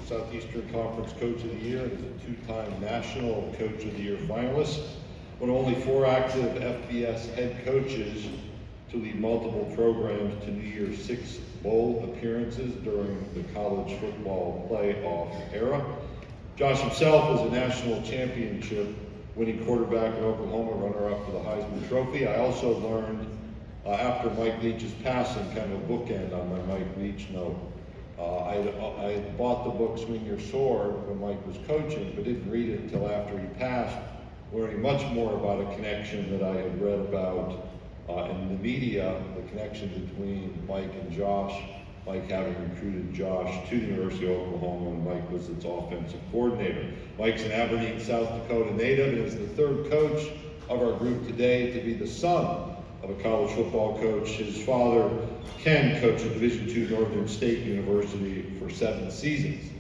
Southeastern Conference Coach of the Year and is a two-time National Coach of the Year finalist. One of only 4 active FBS head coaches to lead multiple programs to New Year's 6 bowl appearances during the college football playoff era. Josh himself is a national championship winning quarterback in Oklahoma, runner-up for the Heisman Trophy. I also learned after Mike Leach's passing, kind of a bookend on my Mike Leach note. I bought the book Swing Your Sword when Mike was coaching, but didn't read it until after he passed, learning much more about a connection that I had read about in the media, the connection between Mike and Josh, Mike having recruited Josh to the University of Oklahoma when Mike was its offensive coordinator. Mike's an Aberdeen, South Dakota native and is the 3rd coach of our group today to be the son of a college football coach. His father, Ken, coached at Division II Northern State University for 7 seasons.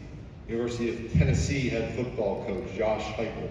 University of Tennessee head football coach Josh Heupel.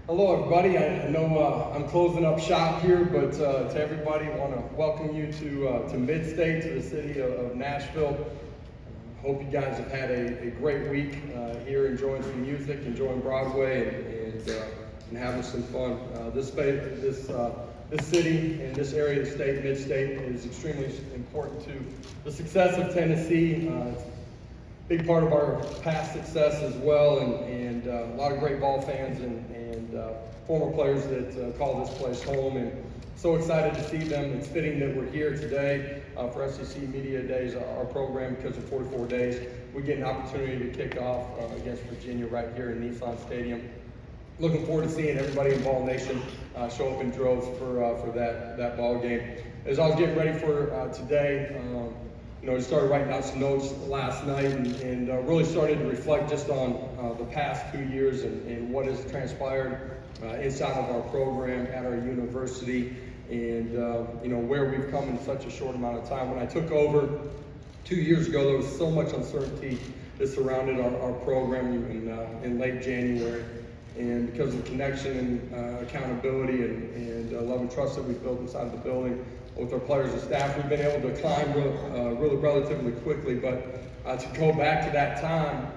Hello everybody, I know I'm closing up shop here, but to everybody, I want to welcome you to Mid-State, to the city of Nashville. Hope you guys have had a great week here, enjoying some music, enjoying Broadway, and having some fun. This city and this area of the state, Mid-State, is extremely important to the success of Tennessee. It's a big part of our past success as well, and a lot of great ball fans and former players that call this place home, and so excited to see them. It's fitting that we're here today for SEC Media Days, our program, because in 44 days we get an opportunity to kick off against Virginia right here in Nissan Stadium. Looking forward to seeing everybody in Ball Nation show up in droves for that ball game. As I was getting ready for today, I started writing down some notes last night and really started to reflect just on the past 2 years and what has transpired inside of our program at our university, and where we've come in such a short amount of time. When I took over 2 years ago, there was so much uncertainty that surrounded our program in late January. And because of the connection and accountability and love and trust that we've built inside the building with our players and staff, we've been able to climb really relatively quickly. But to go back to that time,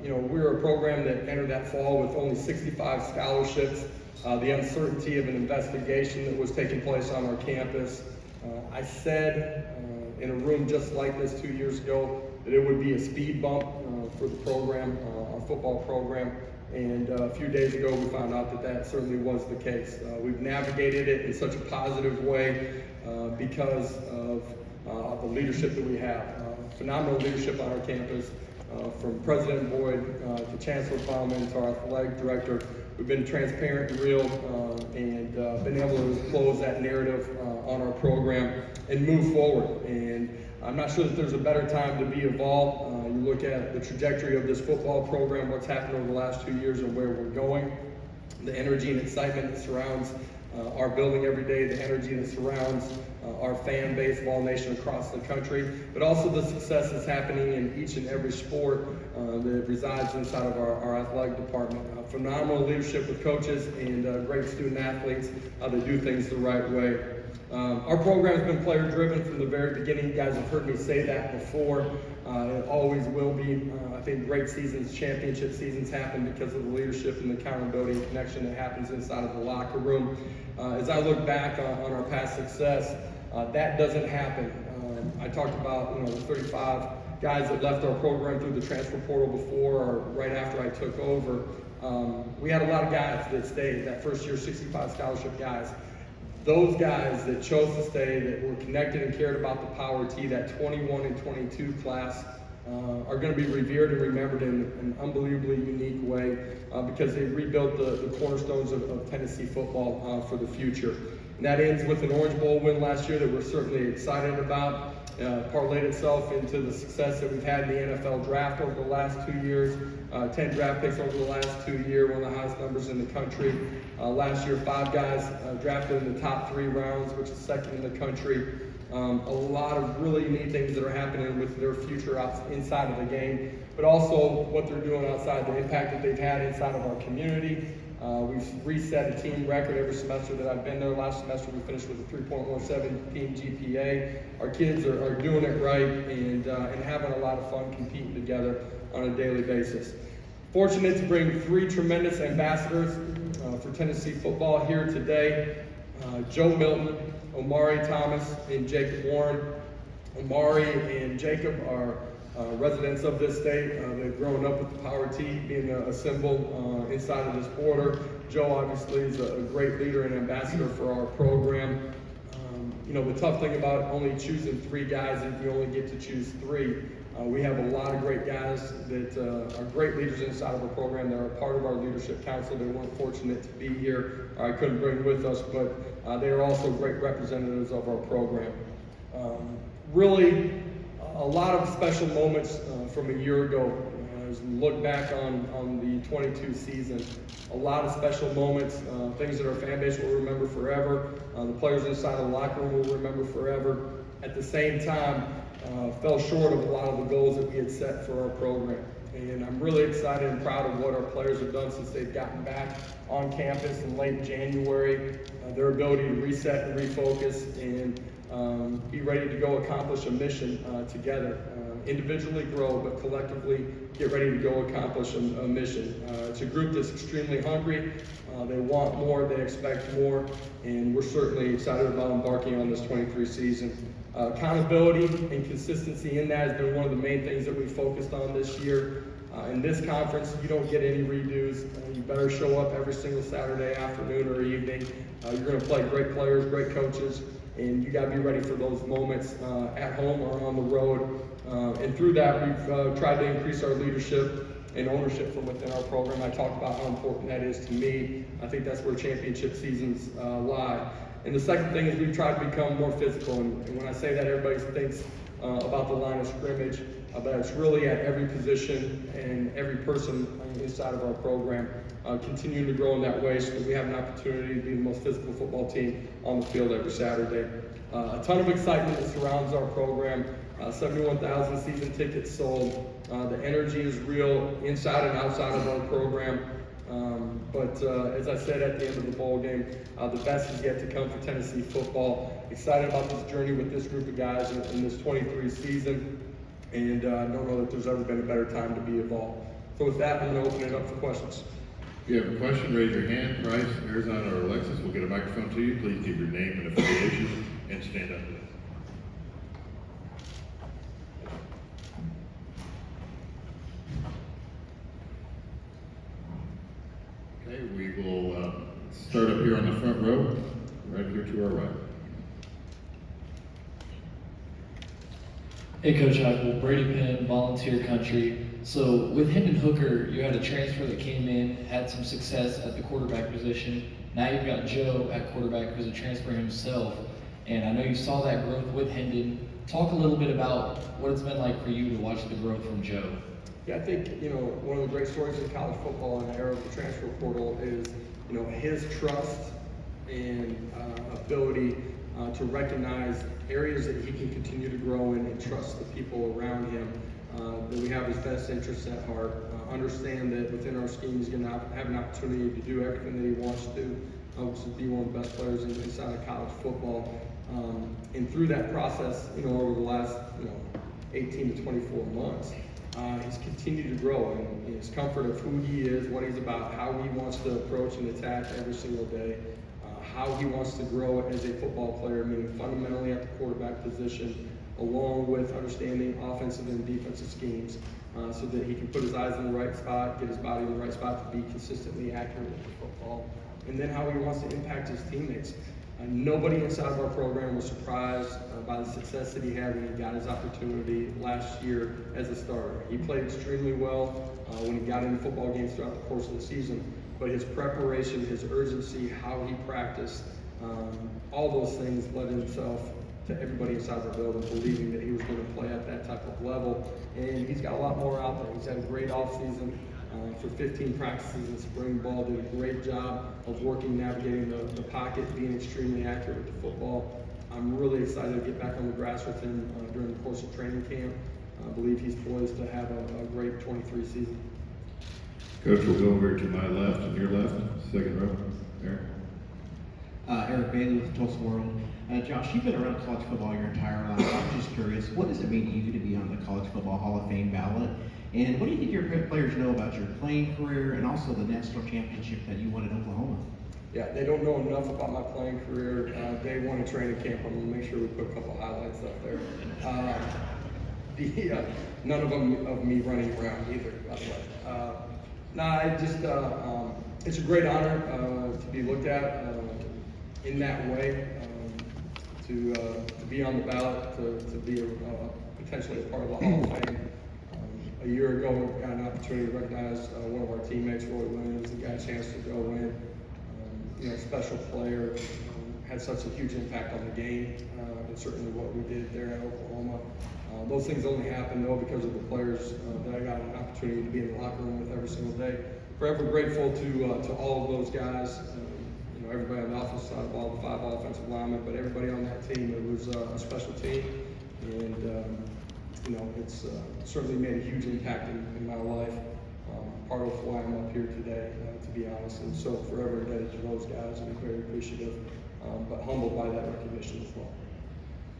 we were a program that entered that fall with only 65 scholarships. The uncertainty of an investigation that was taking place on our campus. I said in a room just like this 2 years ago that it would be a speed bump for the program, our football program. And a few days ago, we found out that certainly was the case. We've navigated it in such a positive way because of the leadership that we have. Phenomenal leadership on our campus, from President Boyd to Chancellor Bauman to our athletic director. We've been transparent and real and been able to close that narrative on our program and move forward. And I'm not sure that there's a better time to be involved. You look at the trajectory of this football program, what's happened over the last 2 years and where we're going, the energy and excitement that surrounds our building every day, the energy that surrounds our fan base, Ball Nation across the country, but also the success that's happening in each and every sport that resides inside of our athletic department. Phenomenal leadership with coaches and great student athletes that do things the right way. Our program has been player driven from the very beginning. You guys have heard me say that before. It always will be. I think great seasons, championship seasons happen because of the leadership and the accountability and connection that happens inside of the locker room. As I look back on our past success, that doesn't happen. I talked about the 35 guys that left our program through the transfer portal before or right after I took over. We had a lot of guys that stayed that first year, 65 scholarship guys. Those guys that chose to stay, that were connected and cared about the Power T, that 21 and 22 class, are going to be revered and remembered in an unbelievably unique way because they rebuilt the cornerstones of Tennessee football for the future. And that ends with an Orange Bowl win last year that we're certainly excited about. parlayed itself into the success that we've had in the NFL draft over the last 2 years. 10 draft picks over the last 2 years, one of the highest numbers in the country. Last year, 5 guys drafted in the top 3 rounds, which is second in the country. A lot of really neat things that are happening with their future inside of the game, but also what they're doing outside, the impact that they've had inside of our community. We've reset a team record every semester that I've been there. Last semester we finished with a 3.17 team GPA. Our kids are doing it right and having a lot of fun competing together on a daily basis. Fortunate to bring 3 tremendous ambassadors for Tennessee football here today. Joe Milton, Omari Thomas, and Jacob Warren. Omari and Jacob are residents of this state. They've grown up with the Power T being a symbol inside of this border. Joe obviously is a great leader and ambassador for our program. You know, the tough thing about only choosing 3 guys is you only get to choose 3. We have a lot of great guys that are great leaders inside of our program. They're a part of our leadership council. They weren't fortunate to be here. I couldn't bring with us, but they are also great representatives of our program. Really, a lot of special moments from a year ago. As we look back on the 22 season, a lot of special moments, things that our fan base will remember forever. The players inside the locker room will remember forever. At the same time, fell short of a lot of the goals that we had set for our program. And I'm really excited and proud of what our players have done since they've gotten back on campus in late January. Their ability to reset and refocus and be ready to go accomplish a mission together. Individually grow, but collectively get ready to go accomplish a mission. It's a group that's extremely hungry. They want more, they expect more, and we're certainly excited about embarking on this 23 season. Accountability and consistency in that has been one of the main things that we focused on this year. In this conference, you don't get any redos. You better show up every single Saturday afternoon or evening. You're going to play great players, great coaches, and you got to be ready for those moments at home or on the road. And through that, we've tried to increase our leadership and ownership from within our program. I talked about how important that is to me. I think that's where championship seasons lie. And the second thing is we've tried to become more physical. And when I say that, everybody thinks about the line of scrimmage, but it's really at every position and every person inside of our program, continuing to grow in that way so that we have an opportunity to be the most physical football team on the field every Saturday. A ton of excitement that surrounds our program. 71,000 season tickets sold. The energy is real inside and outside of our program. But as I said at the end of the bowl game, the best is yet to come for Tennessee football. Excited about this journey with this group of guys in this 23 season, and don't know that there's ever been a better time to be involved. So with that, I'm going to open it up for questions. If you have a question, raise your hand. Price, Arizona, or Alexis will get a microphone to you. Please give your name and affiliation and stand up. Okay, we will start up here on the front row, right here to our right. Hey Coach Heupel, Brady Penn, Volunteer Country. So with Hendon Hooker, you had a transfer that came in, had some success at the quarterback position. Now you've got Joe at quarterback who's a transfer himself. And I know you saw that growth with Hendon. Talk a little bit about what it's been like for you to watch the growth from Joe. Yeah, I think, one of the great stories in college football in the era of the transfer portal is, his trust and ability to recognize areas that he can continue to grow in and trust the people around him, that we have his best interests at heart, understand that within our scheme he's going to have an opportunity to do everything that he wants to, which is be one of the best players inside of college football. And through that process, over the last 18 to 24 months, he's continued to grow in his comfort of who he is, what he's about, how he wants to approach and attack every single day, how he wants to grow as a football player, meaning fundamentally at the quarterback position, along with understanding offensive and defensive schemes, so that he can put his eyes in the right spot, get his body in the right spot to be consistently accurate with football, and then how he wants to impact his teammates. Nobody inside of our program was surprised by the success that he had when he got his opportunity last year as a starter. He played extremely well when he got into football games throughout the course of the season, but his preparation, his urgency, how he practiced, all those things led himself to everybody inside our building, believing that he was going to play at that type of level. And he's got a lot more out there. He's had a great offseason. For 15 practices in spring ball, did a great job of navigating the pocket, being extremely accurate with the football. I'm really excited to get back on the grass with him during the course of training camp. I believe he's poised to have a great 23 season. Coach, we'll go over to my left and your left, second row. Eric. Eric Bailey with the Tulsa World. Josh, you've been around college football your entire life. I'm just curious, what does it mean to you to be on the College Football Hall of Fame ballot? And what do you think your players know about your playing career and also the national championship that you won at Oklahoma? Yeah, they don't know enough about my playing career. Day one of training camp, I'm going to make sure we put a couple highlights up there. None of them of me running around either, by the way. It's a great honor to be looked at in that way, to be on the ballot, to be potentially a part of the Hall of Fame. A year ago, we got an opportunity to recognize one of our teammates, Roy Williams, and got a chance to go in. Special player, had such a huge impact on the game, and certainly what we did there at Oklahoma. Those things only happen though because of the players that I got an opportunity to be in the locker room with every single day. Forever grateful to all of those guys. Everybody on the offensive side of the ball, the 5 offensive linemen, but everybody on that team. It was a special team, and it's certainly made a huge impact in my life. Part of why I'm up here today, to be honest, and so forever indebted to those guys, and very appreciative, but humbled by that recognition as well.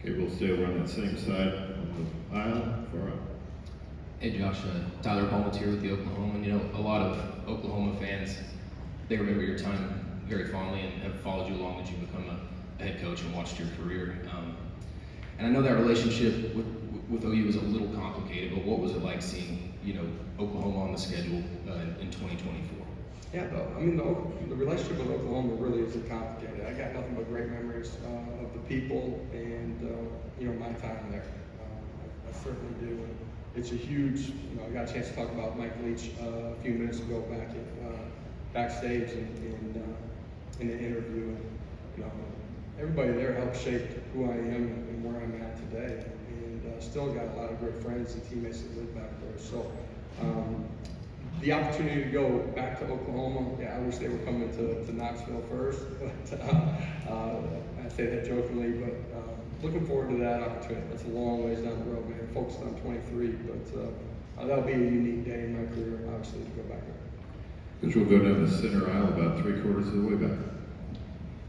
Okay, we'll stay over on that same side on the aisle, far up. Hey Josh, Tyler Bowles here with the Oklahoman. A lot of Oklahoma fans, they remember your time very fondly and have followed you along as you become a head coach and watched your career. And I know that relationship with OU is a little complicated, but what was it like seeing Oklahoma on the schedule in 2024? Yeah, the relationship with Oklahoma really isn't complicated. I got nothing but great memories of the people and my time there. I certainly do. And it's a huge. I got a chance to talk about Mike Leach a few minutes ago backstage in the interview. And, everybody there helped shape who I am and where I'm at today. And still got a lot of great friends and teammates that live back there. So. The opportunity to go back to Oklahoma, I wish they were coming to Knoxville first, but I say that jokingly, but looking forward to that opportunity. That's a long ways down the road, man. Focused on 23, but that'll be a unique day in my career, obviously, to go back there. Coach, we'll go down the center aisle about 3/4 of the way back.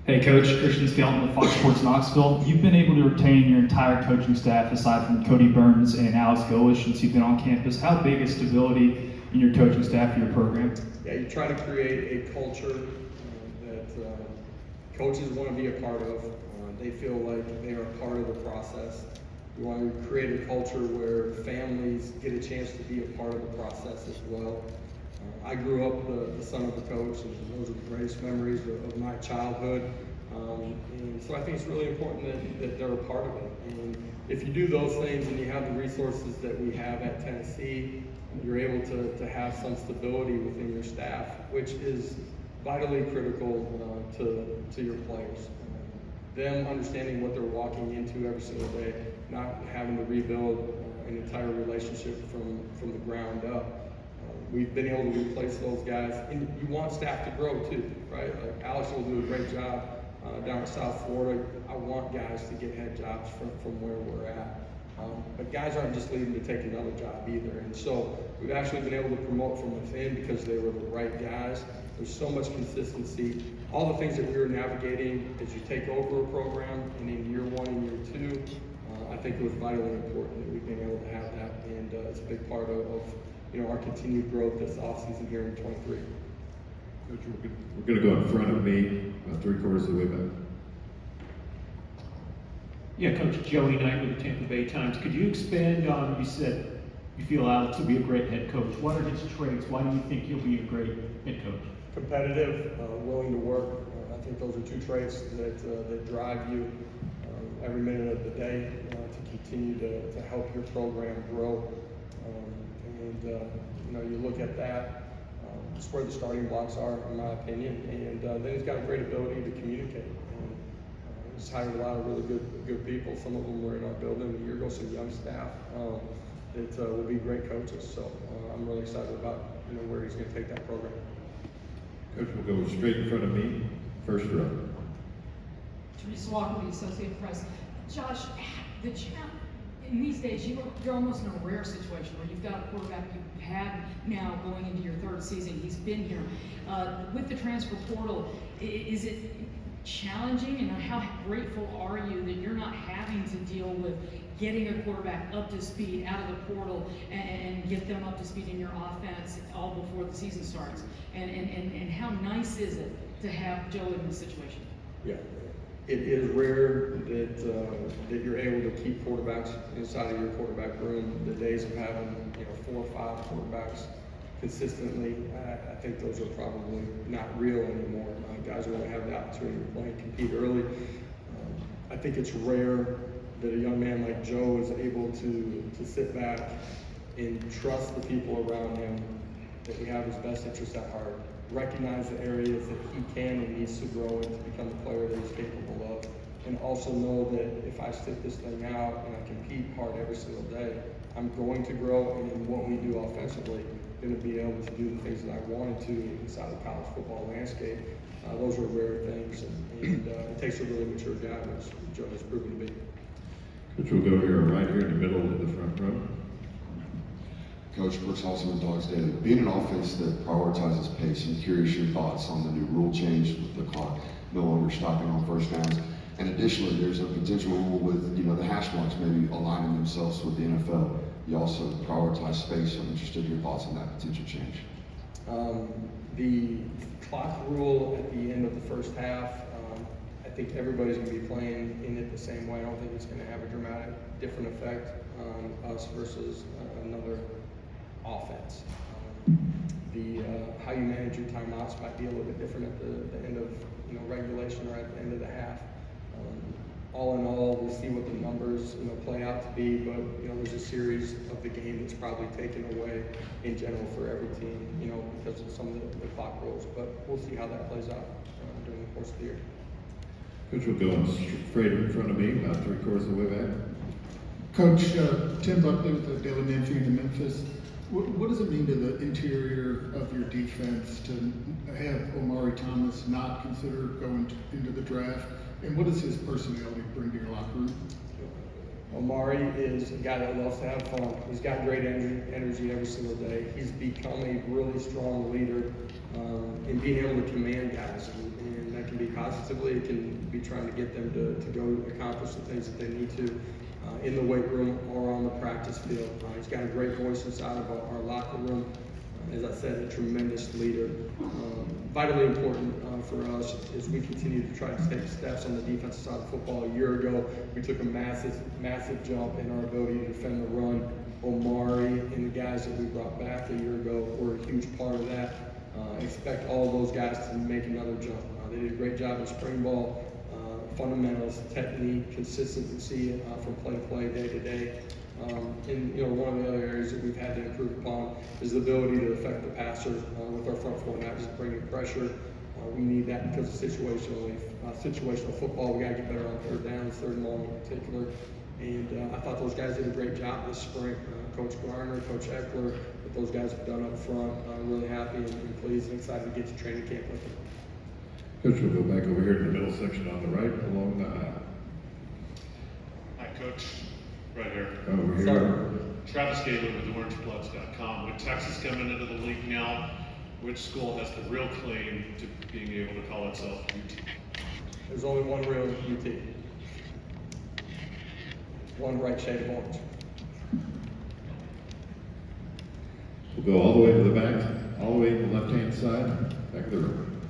Hey Coach, Christian Skelton with Fox Sports Knoxville. You've been able to retain your entire coaching staff aside from Cody Burns and Alex Golish since you've been on campus. How big is stability in your coaching staff for your program? Yeah, you try to create a culture that coaches want to be a part of. They feel like they are part of the process. You want to create a culture where families get a chance to be a part of the process as well. I grew up the son of a coach, and those are the greatest memories of my childhood. And so I think it's really important that they're a part of it. And if you do those things and you have the resources that we have at Tennessee, you're able to have some stability within your staff, which is vitally critical to your players. Them understanding what they're walking into every single day, not having to rebuild an entire relationship from the ground up. We've been able to replace those guys, and you want staff to grow too, right? Like Alex will do a great job down in South Florida. I want guys to get head jobs from where we're at. But guys aren't just leaving to take another job either. And so we've actually been able to promote from within because they were the right guys. There's so much consistency. All the things that we were navigating as you take over a program, and in year 1 and year 2, I think it was vitally important that we've been able to have that. And it's a big part of our continued growth this offseason here in 23. Coach, we're going to go in front of me about 3/4 of the way back. Yeah, Coach Joey Knight with the Tampa Bay Times. Could you expand on, you said you feel Alex will be a great head coach. What are his traits? Why do you think he'll be a great head coach? Competitive, willing to work. I think those are 2 traits that drive you every minute of the day to continue to help your program grow. You look at that, it's where the starting blocks are, in my opinion. And then he's got a great ability to communicate. And he's hired a lot of really good people. people. Some of them were in our building a year ago, some young staff that will be great coaches. So I'm really excited about where he's going to take that program. Coach will go straight in front of me, first row. Teresa Walker, the Associated Press. Josh, in these days, you're almost in a rare situation where you've got a quarterback you've had now going into your third season. He's been here. With the transfer portal, is it challenging, and how grateful are you that you're not having to deal with getting a quarterback up to speed out of the portal and get them up to speed in your offense all before the season starts? And how nice is it to have Joe in this situation? Yeah, it is rare that you're able to keep quarterbacks inside of your quarterback room. The days of having 4 or 5 quarterbacks consistently, I think those are probably not real anymore. Guys want to have the opportunity to play and compete early. I think it's rare that a young man like Joe is able to sit back and trust the people around him, that we have his best interests at heart, recognize the areas that he can and needs to grow in to become the player that he's capable of, and also know that if I stick this thing out and I compete hard every single day, I'm going to grow, and in what we do offensively, going to be able to do the things that I wanted to inside the college football landscape. Those are rare things, and it takes a really mature guy, which Joe has proven to be. Coach will go here, right here in the middle of the front row. Coach, Brooks Halsman, Dogs Daily. Being an offense that prioritizes pace, I'm curious your thoughts on the new rule change with the clock no longer stopping on first downs. And additionally, there's a potential rule with the hash marks maybe aligning themselves with the NFL. You also prioritize space. I'm interested in your thoughts on that potential change. The clock rule at the end of the first half, I think everybody's going to be playing in it the same way. I don't think it's going to have a dramatic different effect on us versus another offense. How you manage your timeouts might be a little bit different at the end of regulation or at the end of the half. All in all, we'll see what the numbers play out to be, but there's a series of the game that's probably taken away in general for every team, because of some of the clock rules. But we'll see how that plays out during the course of the year. Coach will go straight in front of me, about 3/4 of the way back. Coach, Tim Buckley with the Daily Memphian in Memphis. What does it mean to the interior of your defense to have Omari Thomas not considered going into the draft? And what does his personality bring to your locker room? Omari is a guy that loves to have fun. He's got great energy every single day. He's become a really strong leader in being able to command guys. And that can be positively, it can be trying to get them to go accomplish the things that they need to in the weight room or on the practice field. He's got a great voice inside of our locker room. As I said, a tremendous leader. Vitally important for us as we continue to try to take steps on the defensive side of football. A year ago, we took a massive jump in our ability to defend the run. Omari and the guys that we brought back a year ago were a huge part of that. Expect all of those guys to make another jump. They did a great job in spring ball, fundamentals, technique, consistency from play to play, day to day. And one of the other areas that we've had to improve upon is the ability to affect the passer with our front four, not just bringing pressure. We need that because of situational football. We got to get better on third downs, third and long in particular. And I thought those guys did a great job this spring. Coach Garner, Coach Eckler, what those guys have done up front. I'm really happy and pleased and excited to get to training camp with them. Coach will go back over here in the middle section on the right, along the aisle. Hi, Coach. Right here. Over here. Sorry. Travis Gaylor with OrangeBloods.com. With Texas coming into the league now, which school has the real claim to being able to call itself UT? There's only one real UT. One right shade of orange. We'll go all the way to the back, all the way to the left-hand side, back of the room.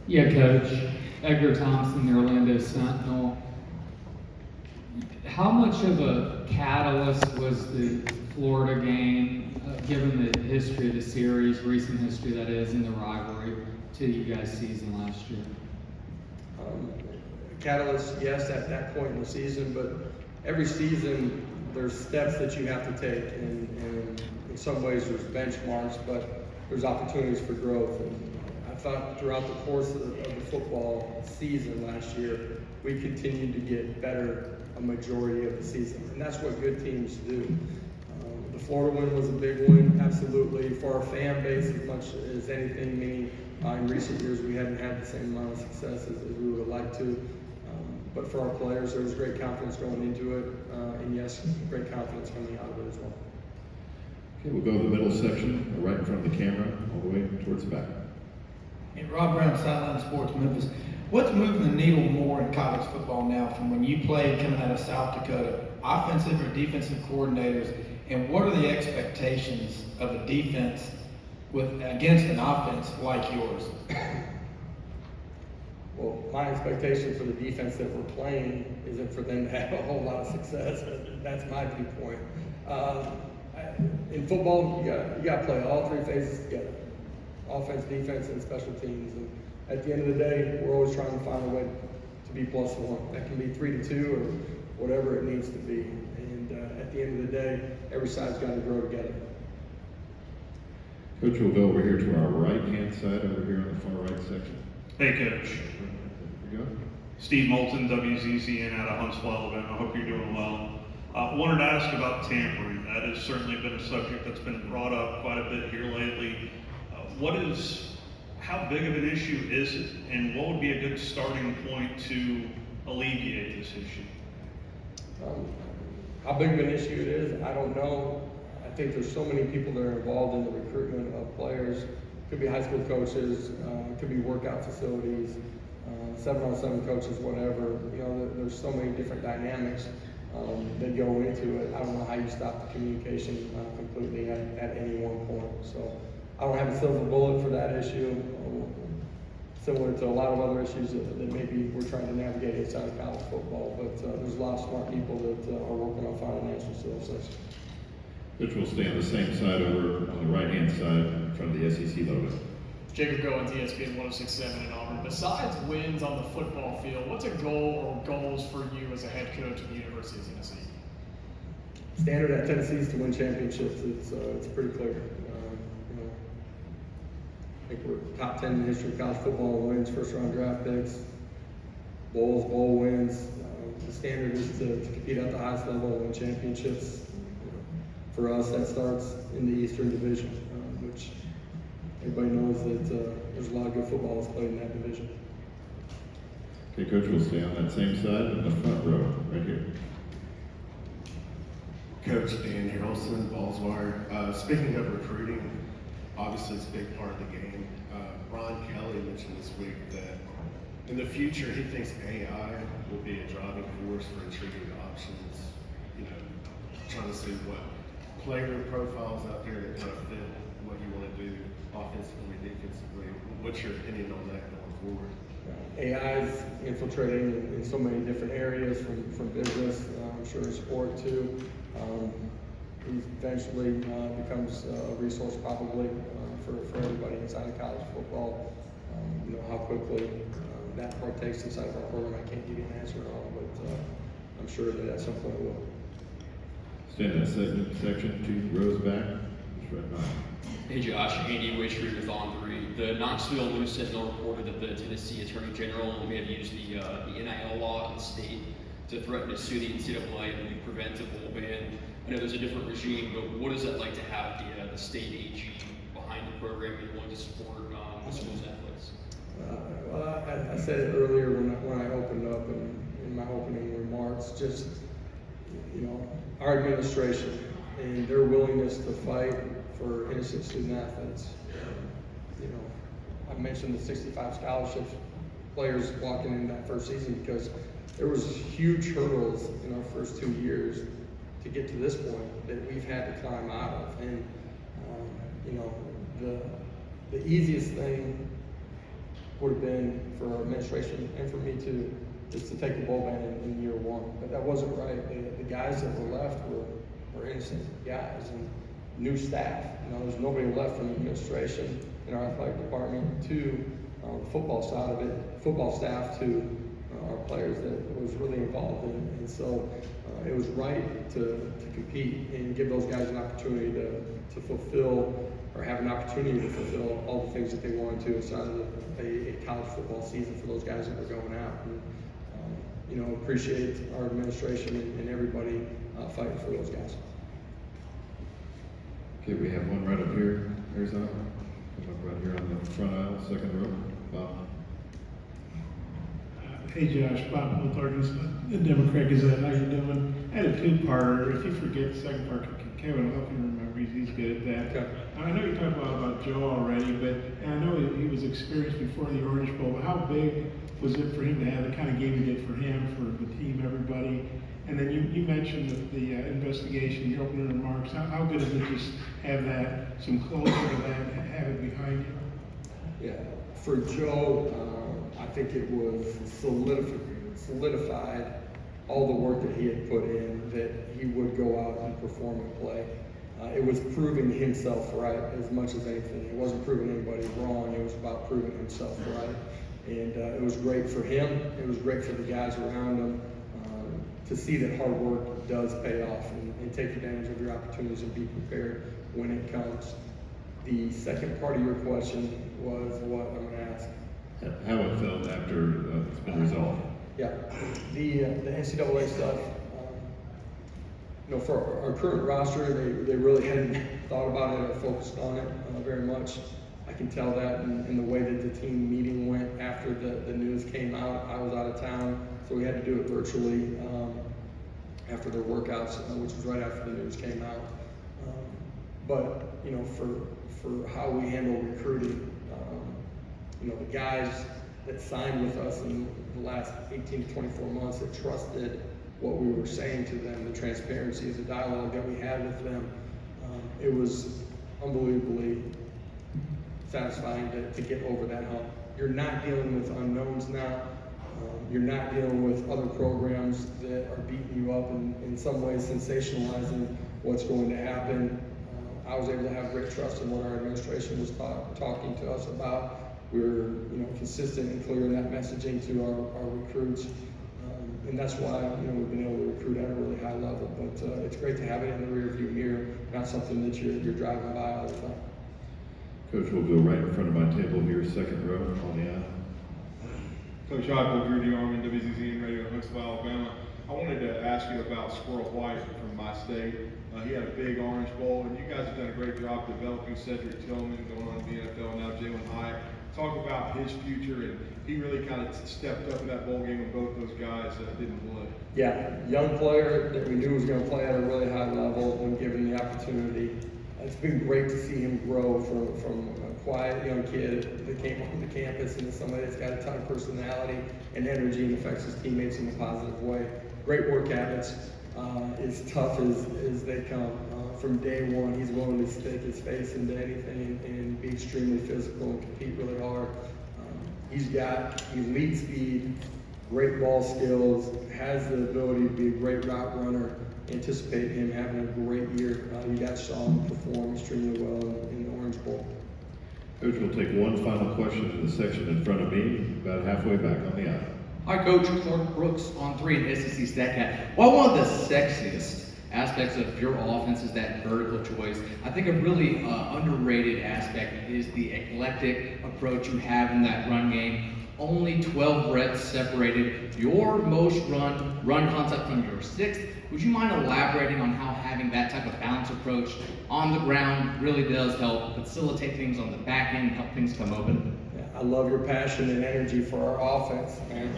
Yeah, Coach. Edgar Thompson, the Orlando Sentinel. How much of a catalyst was the Florida game, given the history of the series, recent history that is, in the rivalry, to you guys' season last year? Catalyst, yes, at that point in the season, but every season there's steps that you have to take, and in some ways there's benchmarks, but there's opportunities for growth. And I thought throughout the course of the football season last year, we continued to get better a majority of the season. And that's what good teams do. The Florida win was a big win, absolutely, for our fan base as much as anything, meaning in recent years we hadn't had the same amount of success as we would have liked to. But for our players, there was great confidence going into it, and yes, great confidence coming out of it as well. Okay, we'll go to the middle section, right in front of the camera, all the way towards the back. And Rob Brown, Sideline Sports, Memphis. What's moving the needle more in college football now from when you played coming out of South Dakota, offensive or defensive coordinators, and what are the expectations of a defense against an offense like yours? Well, my expectation for the defense that we're playing isn't for them to have a whole lot of success. That's my viewpoint. In football, you got to play all three phases together: offense, defense, and special teams. And at the end of the day, we're always trying to find a way to be +1. That can be 3-2 or whatever it needs to be. And at the end of the day, every side's got to grow together. Coach, we'll go over here to our right-hand side, over here on the far right section. Hey, Coach. There we go. Steve Moulton, WZZN out of Huntsville, Alabama. I hope you're doing well. Wanted to ask about tampering. That has certainly been a subject that's been brought up quite a bit here lately. How big of an issue is it, and what would be a good starting point to alleviate this issue? How big of an issue it is, I don't know. I think there's so many people that are involved in the recruitment of players. Could be high school coaches, could be workout facilities, 7-on-7 coaches, whatever. You know, there's so many different dynamics that go into it. I don't know how you stop the communication completely at any one point. So I don't have a silver bullet for that issue. Similar to a lot of other issues that maybe we're trying to navigate inside of college football, but there's a lot of smart people that are working on finding answers to those things. Coach, we'll stay on the same side over on the right-hand side in front of the SEC logo. Jacob Goins, ESPN 106.7 in Auburn. Besides wins on the football field, what's a goal or goals for you as a head coach at the University of Tennessee? Standard at Tennessee is to win championships. It's pretty clear. I think we're top 10 in the history of college football wins, first-round draft picks, bowls, bowl wins. The standard is to compete at the highest level and win championships. For us, that starts in the Eastern Division, which everybody knows that there's a lot of good football that's played in that division. Okay, Coach, we'll stay on that same side in the front row, right here. Coach Dan Harrelson, Ballswire. Speaking of recruiting, obviously it's a big part of the game. Ron Kelly mentioned this week that in the future he thinks AI will be a driving force for intriguing options. You know, trying to see what player profiles out there that kind of fit what you want to do offensively, defensively. What's your opinion on that going forward? AI is infiltrating in so many different areas, from business, I'm sure in sport too. Eventually becomes a resource probably for everybody inside of college football. You know how quickly that part takes inside of our program. I can't give you an answer on, but I'm sure that at some point it will. Stay in that section, 2 rows back, just right behind. Hey Josh, Andy Witchery with On3. The Knoxville News Sentinel reported that the Tennessee Attorney General may have used the NIL law in the state to threaten to sue the NCAA and prevent a bowl ban. I know there's a different regime, but what is it like to have the state AG behind the program and willing to support the school's athletics? Well, I said it earlier when I opened up in my opening remarks. Just our administration and their willingness to fight for innocent student athletes. I mentioned the 65 scholarships players walking in that first season because there was huge hurdles in our first 2 years to get to this point that we've had to climb out of. And the easiest thing would have been for our administration and for me to take the bowl ban in year 1, but that wasn't right. The guys that were left were innocent guys and new staff. There's nobody left from the administration in our athletic department to the football side of it, football staff to our players that was really involved in. And so it was right to compete and give those guys an opportunity to fulfill or have an opportunity to fulfill all the things that they wanted to inside of a college football season for those guys that were going out. And appreciate our administration and everybody fighting for those guys. Okay, we have one right up here, Arizona. Come up right here on the front aisle, second row. Bob. Hey Josh, Bob Wilthorgus, Democrat Gazette, how you doing? I had a two-parter. If you forget the second part, Kevin will help you remember. He's good at that. Okay. I know you talked a lot about Joe already, and I know he was experienced before the Orange Bowl, but how big was it for him to have the kind of game he did for him, for the team, everybody? And then you mentioned the investigation, your opening remarks. How good is it just have that, some closure to that, and have it behind you? Yeah, for Joe, I think it was solidified all the work that he had put in, that he would go out and perform and play. It was proving himself right as much as anything. It wasn't proving anybody wrong. It was about proving himself right. And it was great for him. It was great for the guys around him to see that hard work does pay off and take advantage of your opportunities and be prepared when it comes. The second part of your question was what I'm going to ask. How it felt after it's been resolved. Yeah, the NCAA stuff, for our current roster, they really hadn't thought about it or focused on it very much. I can tell that in the way that the team meeting went after the news came out. I was out of town, so we had to do it virtually after their workouts, which was right after the news came out. But for how we handle recruiting, the guys that signed with us in the last 18 to 24 months that trusted what we were saying to them, the transparency, the dialogue that we had with them, it was unbelievably satisfying to get over that hump. You're not dealing with unknowns now. You're not dealing with other programs that are beating you up and in some ways sensationalizing what's going to happen. I was able to have great trust in what our administration was talking to us about. We were consistent and clear in that messaging to our recruits. And that's why we've been able to recruit at a really high level. But it's great to have it in the rearview mirror, not something that you're driving by all the time. Coach, we'll go right in front of my table here, second row on the aisle. Coach Heupel, Drew DeArmond, WZZN Radio, Huntsville, Alabama. I wanted to ask you about Squirrel White from my state. He had a big Orange Bowl, and you guys have done a great job developing Cedric Tillman, going on to the NFL, now Jalen Hyatt. Talk about his future, and he really kind of stepped up in that bowl game when both those guys didn't play. Yeah, young player that we knew was going to play at a really high level when given the opportunity. It's been great to see him grow from a quiet young kid that came onto the campus into somebody that's got a ton of personality and energy and affects his teammates in a positive way. Great work habits, as tough as they come. From day one, he's willing to stick his face into anything and be extremely physical and compete really hard. He's got elite speed, great ball skills, has the ability to be a great route runner. Anticipate him having a great year. You guys saw him perform extremely well in the Orange Bowl. Coach, we'll take one final question in the section in front of me, about halfway back on the aisle. Hi, Coach. Clark Brooks on 3 in SEC StatCat. Well, one of the sexiest aspects of your offense is that vertical choice. I think a really underrated aspect is the eclectic approach you have in that run game. Only 12 reps separated your most run concept from your 6th. Would you mind elaborating on how having that type of balance approach on the ground really does help facilitate things on the back end and help things come open? Yeah, I love your passion and energy for our offense, man.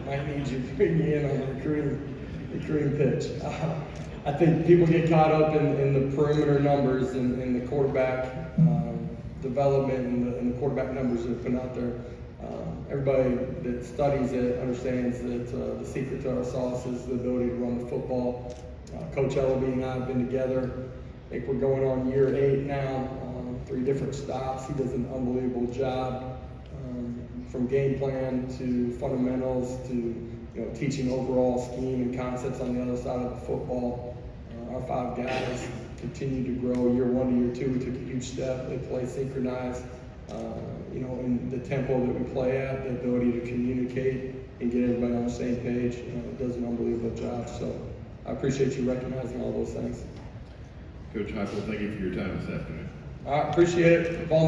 Might need you to bring me in on the recruiting pitch. I think people get caught up in the perimeter numbers and the quarterback development and the quarterback numbers that are put out there. Everybody that studies it understands that the secret to our sauce is the ability to run the football. Coach Ellaby and I have been together. I think we're going on year 8 now, 3 different stops. He does an unbelievable job from game plan to fundamentals to teaching overall scheme and concepts on the other side of the football. Our 5 guys continue to grow. Year 1 to year 2, we took a huge step. They play synchronized. In the tempo that we play at, the ability to communicate and get everybody on the same page, does an unbelievable job. So I appreciate you recognizing all those things. Coach Heupel, thank you for your time this afternoon. I appreciate it. Ball